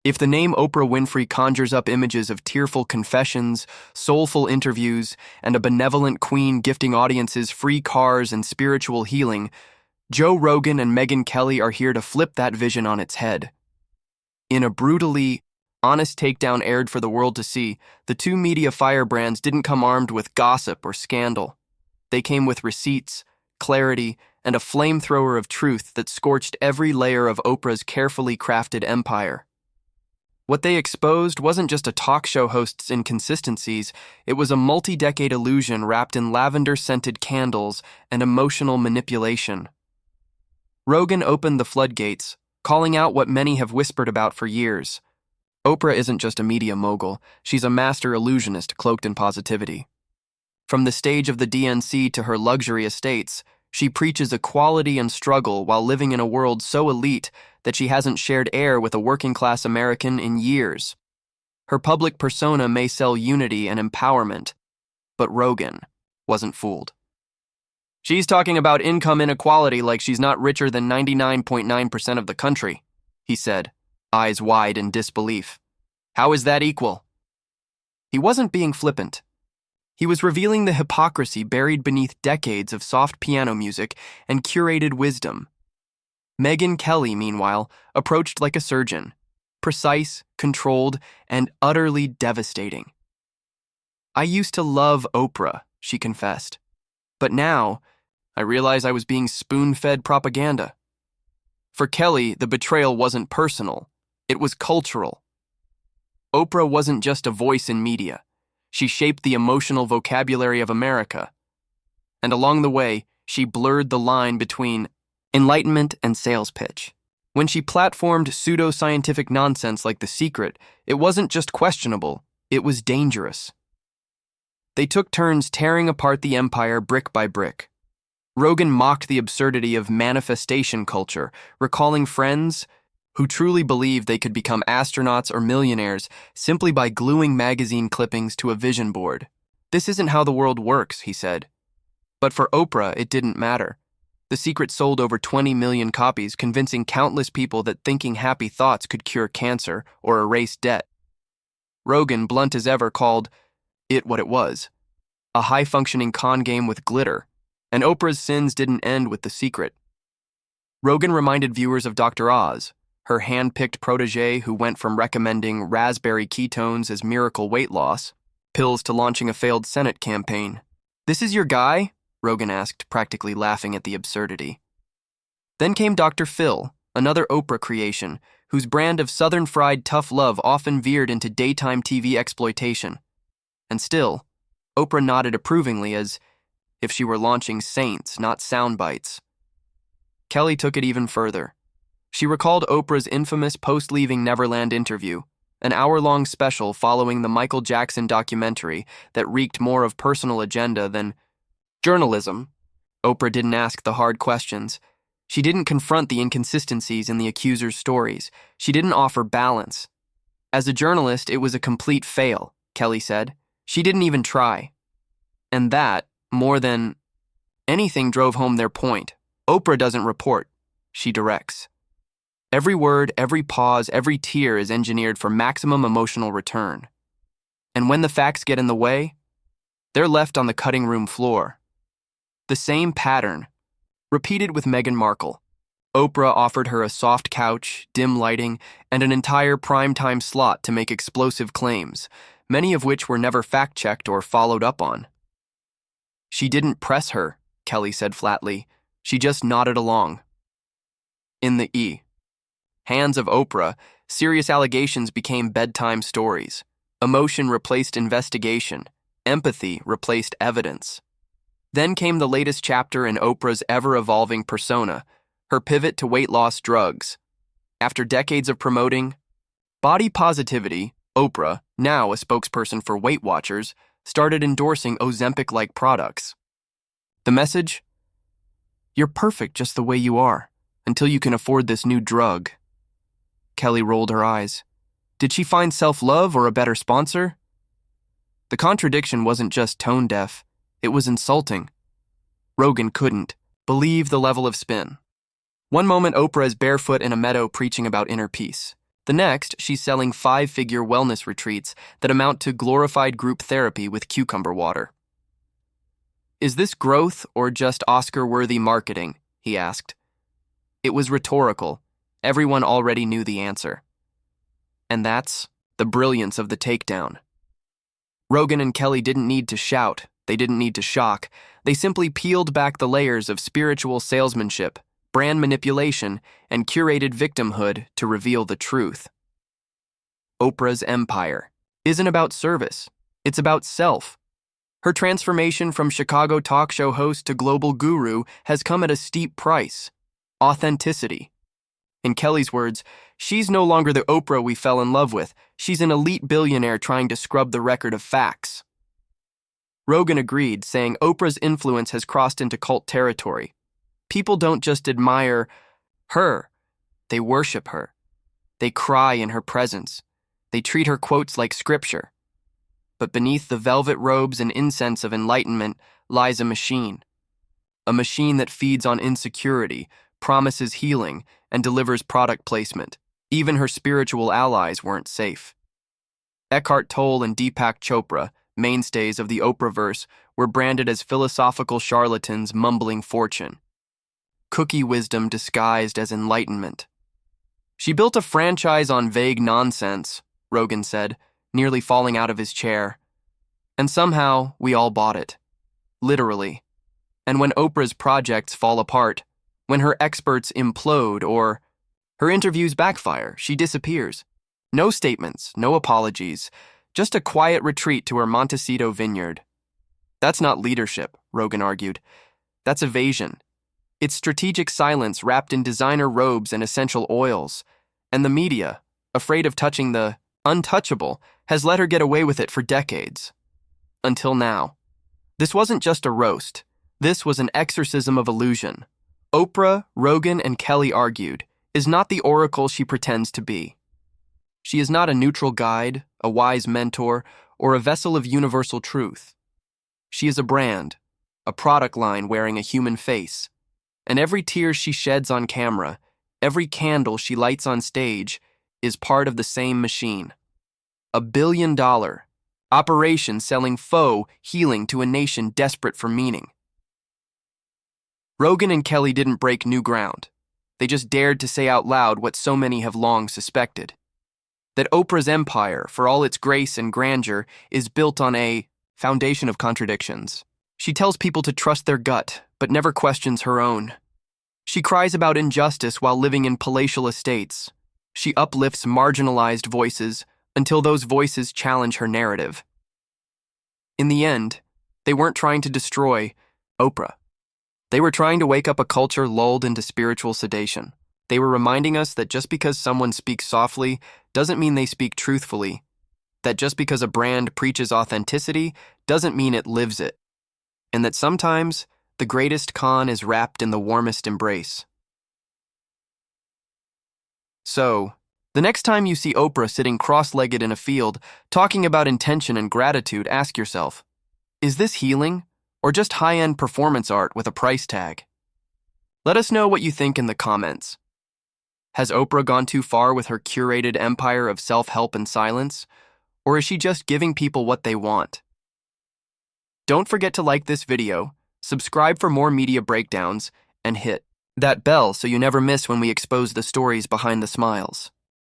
If the name Oprah Winfrey conjures up images of tearful confessions, soulful interviews, and a benevolent queen gifting audiences free cars and spiritual healing, Joe Rogan and Megyn Kelly are here to flip that vision on its head. In a brutally honest takedown aired for the world to see, the two media firebrands didn't come armed with gossip or scandal. They came with receipts, clarity, and a flamethrower of truth that scorched every layer of Oprah's carefully crafted empire. What they exposed wasn't just a talk show host's inconsistencies, it was a multi-decade illusion wrapped in lavender-scented candles and emotional manipulation. Rogan opened the floodgates, calling out what many have whispered about for years. Oprah isn't just a media mogul, she's a master illusionist cloaked in positivity. From the stage of the DNC to her luxury estates, she preaches equality and struggle while living in a world so elite that she hasn't shared air with a working-class American in years. Her public persona may sell unity and empowerment, but Rogan wasn't fooled. She's talking about income inequality like she's not richer than 99.9% of the country, he said, eyes wide in disbelief. How is that equal? He wasn't being flippant. He was revealing the hypocrisy buried beneath decades of soft piano music and curated wisdom. Megyn Kelly, meanwhile, approached like a surgeon, precise, controlled, and utterly devastating. I used to love Oprah, she confessed, but now I realize I was being spoon-fed propaganda. For Kelly, the betrayal wasn't personal, it was cultural. Oprah wasn't just a voice in media. She shaped the emotional vocabulary of America. And along the way, she blurred the line between enlightenment and sales pitch. When she platformed pseudo-scientific nonsense like The Secret, it wasn't just questionable, it was dangerous. They took turns tearing apart the empire brick by brick. Rogan mocked the absurdity of manifestation culture, recalling friends who truly believed they could become astronauts or millionaires simply by gluing magazine clippings to a vision board. This isn't how the world works, he said. But for Oprah, it didn't matter. The Secret sold over 20 million copies, convincing countless people that thinking happy thoughts could cure cancer or erase debt. Rogan, blunt as ever, called it what it was, a high-functioning con game with glitter, and Oprah's sins didn't end with The Secret. Rogan reminded viewers of Dr. Oz, her hand-picked protege who went from recommending raspberry ketones as miracle weight loss pills to launching a failed Senate campaign. "This is your guy?" Rogan asked, practically laughing at the absurdity. Then came Dr. Phil, another Oprah creation, whose brand of Southern fried tough love often veered into daytime TV exploitation. And still, Oprah nodded approvingly as if she were launching saints, not sound bites. Kelly took it even further. She recalled Oprah's infamous post-Leaving Neverland interview, an hour-long special following the Michael Jackson documentary that reeked more of personal agenda than journalism. Oprah didn't ask the hard questions. She didn't confront the inconsistencies in the accuser's stories. She didn't offer balance. As a journalist, it was a complete fail, Kelly said. She didn't even try. And that, more than anything, drove home their point. Oprah doesn't report. She directs. Every word, every pause, every tear is engineered for maximum emotional return. And when the facts get in the way, they're left on the cutting room floor. The same pattern, repeated with Meghan Markle. Oprah offered her a soft couch, dim lighting, and an entire primetime slot to make explosive claims, many of which were never fact-checked or followed up on. She didn't press her, Kelly said flatly. She just nodded along. In the hands of Oprah, serious allegations became bedtime stories. Emotion replaced investigation. Empathy replaced evidence. Then came the latest chapter in Oprah's ever-evolving persona, her pivot to weight loss drugs. After decades of promoting body positivity, Oprah, now a spokesperson for Weight Watchers, started endorsing Ozempic-like products. The message? You're perfect just the way you are, until you can afford this new drug. Kelly rolled her eyes. Did she find self-love or a better sponsor? The contradiction wasn't just tone-deaf, it was insulting. Rogan couldn't believe the level of spin. One moment Oprah is barefoot in a meadow preaching about inner peace. The next, she's selling 5-figure wellness retreats that amount to glorified group therapy with cucumber water. Is this growth or just Oscar-worthy marketing? He asked. It was rhetorical. Everyone already knew the answer. And that's the brilliance of the takedown. Rogan and Kelly didn't need to shout. They didn't need to shock. They simply peeled back the layers of spiritual salesmanship, brand manipulation, and curated victimhood to reveal the truth. Oprah's empire isn't about service. It's about self. Her transformation from Chicago talk show host to global guru has come at a steep price: authenticity. In Kelly's words, she's no longer the Oprah we fell in love with. She's an elite billionaire trying to scrub the record of facts. Rogan agreed, saying Oprah's influence has crossed into cult territory. People don't just admire her, they worship her. They cry in her presence. They treat her quotes like scripture. But beneath the velvet robes and incense of enlightenment lies a machine that feeds on insecurity, promises healing, and delivers product placement. Even her spiritual allies weren't safe. Eckhart Tolle and Deepak Chopra, mainstays of the Oprahverse, were branded as philosophical charlatans mumbling fortune. Cookie wisdom disguised as enlightenment. She built a franchise on vague nonsense, Rogan said, nearly falling out of his chair. And somehow, we all bought it. Literally. And when Oprah's projects fall apart, when her experts implode or her interviews backfire, she disappears. No statements, no apologies, just a quiet retreat to her Montecito vineyard. That's not leadership, Rogan argued. That's evasion. It's strategic silence wrapped in designer robes and essential oils. And the media, afraid of touching the untouchable, has let her get away with it for decades. Until now. This wasn't just a roast. This was an exorcism of illusion. Oprah, Rogan, and Kelly argued, is not the oracle she pretends to be. She is not a neutral guide, a wise mentor, or a vessel of universal truth. She is a brand, a product line wearing a human face. And every tear she sheds on camera, every candle she lights on stage, is part of the same machine. $1 billion operation selling faux healing to a nation desperate for meaning. Rogan and Kelly didn't break new ground. They just dared to say out loud what so many have long suspected. That Oprah's empire, for all its grace and grandeur, is built on a foundation of contradictions. She tells people to trust their gut, but never questions her own. She cries about injustice while living in palatial estates. She uplifts marginalized voices until those voices challenge her narrative. In the end, they weren't trying to destroy Oprah. They were trying to wake up a culture lulled into spiritual sedation. They were reminding us that just because someone speaks softly doesn't mean they speak truthfully. That just because a brand preaches authenticity doesn't mean it lives it. And that sometimes the greatest con is wrapped in the warmest embrace. So, the next time you see Oprah sitting cross-legged in a field talking about intention and gratitude, ask yourself, is this healing or just high-end performance art with a price tag? Let us know what you think in the comments. Has Oprah gone too far with her curated empire of self-help and silence? Or is she just giving people what they want? Don't forget to like this video, subscribe for more media breakdowns, and hit that bell so you never miss when we expose the stories behind the smiles.